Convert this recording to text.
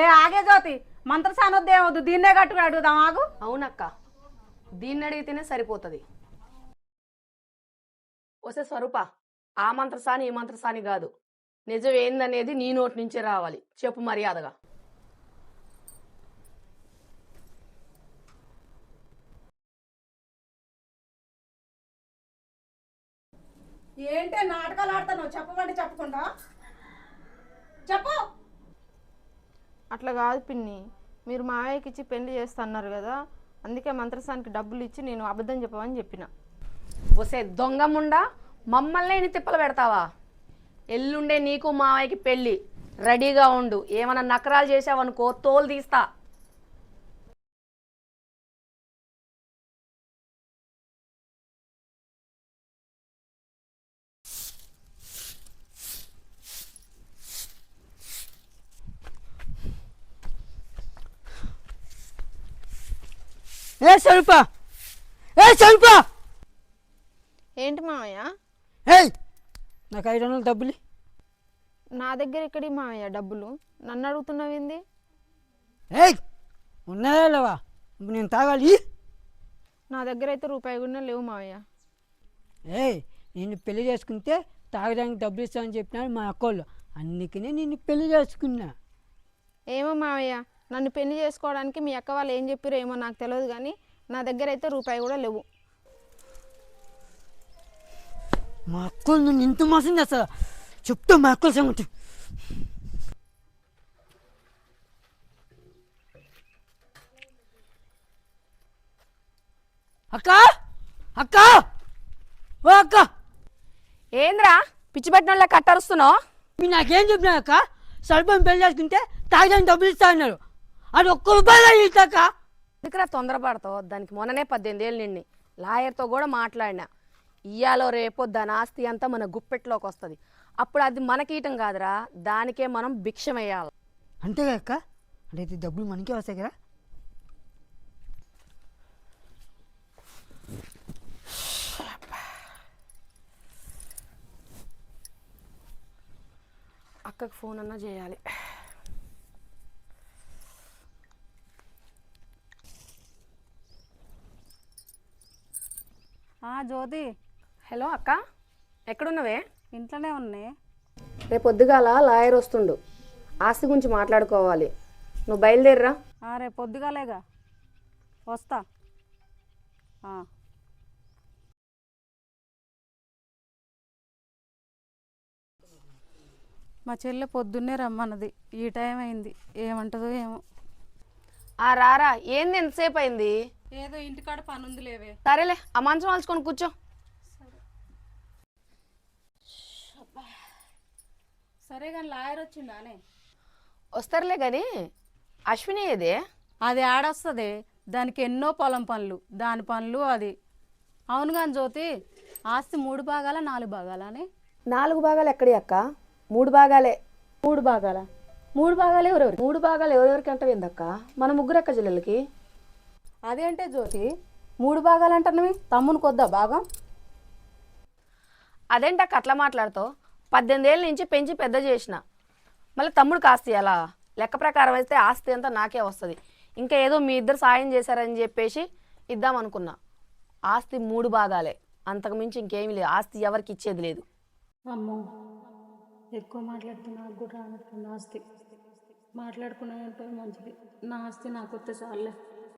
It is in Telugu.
ఏ ఆగే జ్యోతి మంత్రసానొద్దు ఏమొద్దు దీన్నే కట్టుకుని అడుగుదాం ఆగు. అవునక్క, దీన్ని అడిగితేనే సరిపోతుంది. వసే స్వరూప, ఆ మంత్రసాని ఈ మంత్రసాని కాదు, నిజం ఏందనేది నీ నోటి నుంచే రావాలి. చెప్పు మర్యాదగా. ఏంటే నాటకాలు ఆడతాను చెప్పమంటే చెప్పకుండా చెప్పు. అట్లా కాదు పిన్ని, మీరు మావయ్యకి ఇచ్చి పెళ్లి చేస్తున్నారు కదా, అందుకే మంత్రసానికి డబ్బులు ఇచ్చి నేను అబద్ధం చెప్పమని చెప్పిన. వసే దొంగముండా, మమ్మల్ని ఇన్ని తిప్పలు పెడతావా? ఎల్లుండే నీకు మావయ్యకి పెళ్ళి, రెడీగా ఉండు. ఏమన్నా నకరాలు చేసావనుకో తోలు తీస్తా. ఏ స్వరూప, ఏ స్వరూప, ఏంటి మావయ్య? ఏయ్ నాకు 500 డబ్బులు. నా దగ్గర ఎక్కడి మావయ్య డబ్బులు? నన్ను అడుగుతున్నావేంది? ఏయ్ ఉన్నాయా లేవా? ఇప్పుడు నేను తాగాలి. నా దగ్గర అయితే రూపాయి కూడా లేవు మావయ్య. ఏయ్ నిన్ను పెళ్లి చేసుకుంటే తాగడానికి డబ్బులు ఇస్తామని చెప్పినారు మా అక్కోళ్ళు, అందుకనే నిన్ను పెళ్లి చేసుకున్నా. ఏమో మావయ్య, నన్ను పెళ్లి చేసుకోవడానికి మీ అక్క వాళ్ళు ఏం చెప్పారో ఏమో నాకు తెలియదు, కానీ నా దగ్గర అయితే రూపాయి కూడా లేవు. మా అక్కలు నన్ను ఇంత మోసం చేస్తా, చెప్తా మా అక్కల సంగతి. అక్క, అక్క, ఓ అక్క, ఏంద్రా పిచ్చి పెట్టిన కట్టరుస్తున్నావు? మీరు నాకేం చెప్పినా అక్క? స్వల్పం పెళ్లి చేసుకుంటే తాగడానికి డబ్బులు ఇస్తా అన్నారు, అది ₹1 ఇస్తాక. ఎందుకురా తొందరపడతావు? దానికి మొన్ననే 18 ఏళ్ళు నిండి లాయర్తో కూడా మాట్లాడినా. ఇయ్యాలో రేపో దాని ఆస్తి అంతా మన గుప్పెట్లోకి వస్తుంది. అప్పుడు అది మనకీయటం కాదురా, దానికే మనం భిక్షం వేయాలి. అంతేగా అక్క? అంటే డబ్బులు మనకే వస్తాయి కదా. అక్కకి ఫోన్ అన్నా చేయాలి. జ్యోతి, హలో అక్క, ఎక్కడున్నవే? ఇంట్లోనే ఉన్నాయి. రేపు పొద్దుగాల లాయర్ వస్తుండు, ఆస్తి గురించి మాట్లాడుకోవాలి. నువ్వు బయలుదేరరా. రేపు పొద్దుగాలేగా వస్తా. మా చెల్లె పొద్దున్నే రమ్మన్నది, ఈ టైం అయింది, ఏమంటదో ఏమో. రారా, ఏంది ఎంతసేపు అయింది? ఏదో ఇంటికాడ పని ఉంది లేవే. సరేలే, ఆ మంచం వాల్చుకొని కూర్చో. సరే కానీ లాయర్ వచ్చిండానే? వస్తారులే కానీ అశ్విని ఏదే? అది ఆడొస్తుంది, దానికి ఎన్నో పొలం పనులు, దాని పనులు అది. అవును కానీ జ్యోతి, ఆస్తి 3 భాగాలా 4 భాగాలని? 4 భాగాలు ఎక్కడి అక్క? 3 భాగాలే. 3 భాగాలా? 3 భాగాలు ఎవరెవరు? 3 భాగాలు ఎవరెవరికి అంటే ఏందక్క? మన ముగ్గురు అక్క చెల్లెలకి. అదేంటే జ్యోతి 3 భాగాలు అంటున్నవి, తమ్ముని కొద్దా భాగం? అదేంటక్క అట్లా మాట్లాడుతావు? 18 ఏళ్ళ నుంచి పెంచి పెద్ద చేసిన, మళ్ళీ తమ్ముడికి ఆస్తి అలా లెక్క ప్రకారం అయితే ఆస్తి అంతా నాకే వస్తుంది. ఇంకా ఏదో మీ ఇద్దరు సాయం చేశారని చెప్పేసి ఇద్దాం అనుకున్నా. ఆస్తి 3 భాగాలే, అంతకుమించి ఇంకేమీ లేదు. ఆస్తి ఎవరికి ఇచ్చేది లేదు. అమ్మో, ఎక్కువ మాట్లాడితే నాకు కూడా రానట్టుంది ఆస్తి. మాట్లాడుకునే మంచిది, నా ఆస్తి నాకు వస్తే చాలే.